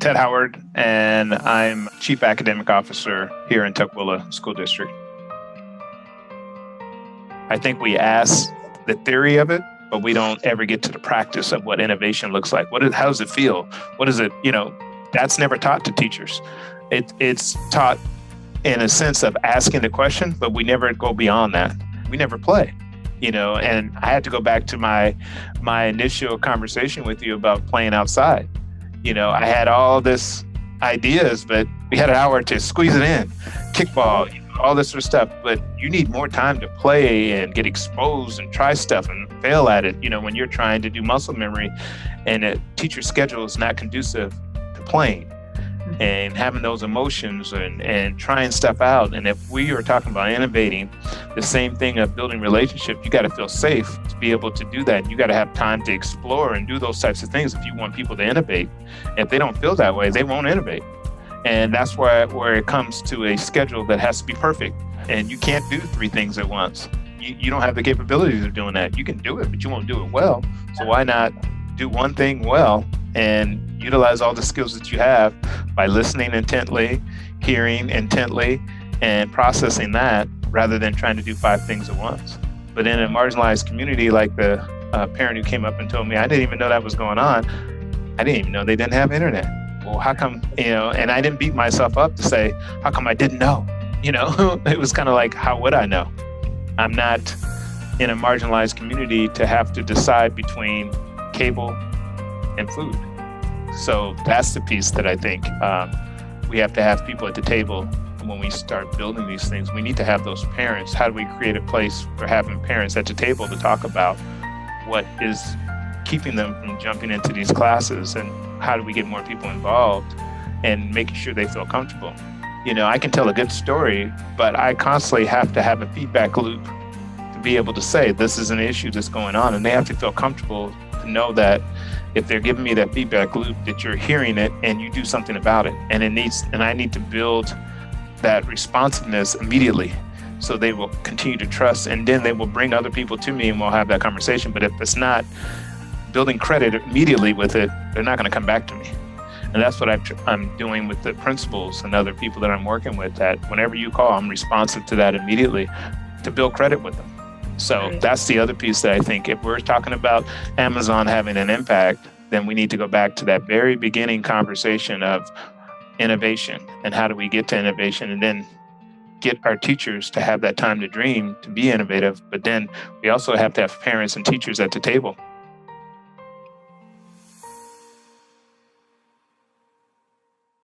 Ted Howard, and I'm Chief Academic Officer here in Tukwila School District. I think we ask the theory of it, but we don't ever get to the practice of what innovation looks like. How does it feel? What is it? That's never taught to teachers. It's taught in a sense of asking the question, but we never go beyond that. We never play, and I had to go back to my initial conversation with you about playing outside. I had all this ideas, but we had an hour to squeeze it in, kickball, all this sort of stuff. But you need more time to play and get exposed and try stuff and fail at it. When you're trying to do muscle memory and a teacher's schedule is not conducive to playing and having those emotions and trying stuff out. And if we are talking about innovating, the same thing of building relationship, you got to feel safe to be able to do that. You got to have time to explore and do those types of things if you want people to innovate. If they don't feel that way, they won't innovate. And that's where it comes to a schedule that has to be perfect. And you can't do 3 things at once. You don't have the capabilities of doing that. You can do it, but you won't do it well. So why not do one thing well and utilize all the skills that you have by listening intently, hearing intently, and processing that rather than trying to do 5 things at once. But in a marginalized community like the parent who came up and told me, I didn't even know that was going on. I didn't even know they didn't have internet. Well, how come, and I didn't beat myself up to say, how come I didn't know? It was kind of like, how would I know? I'm not in a marginalized community to have to decide between cable and food. So that's the piece that I think we have to have people at the table. When we start building these things, we need to have those parents. How do we create a place for having parents at the table to talk about what is keeping them from jumping into these classes, and how do we get more people involved and making sure they feel comfortable? I can tell a good story, but I constantly have to have a feedback loop to be able to say, this is an issue that's going on, and they have to feel comfortable to know that if they're giving me that feedback loop, that you're hearing it and you do something about it. And I need to build that responsiveness immediately so they will continue to trust, and then they will bring other people to me and we'll have that conversation. But if it's not building credit immediately with it, they're not going to come back to me. And that's what I'm doing with the principals and other people that I'm working with, that whenever you call, I'm responsive to that immediately to build credit with them. So that's the other piece that I think if we're talking about Amazon having an impact, then we need to go back to that very beginning conversation of innovation and how do we get to innovation, and then get our teachers to have that time to dream, to be innovative. But then we also have to have parents and teachers at the table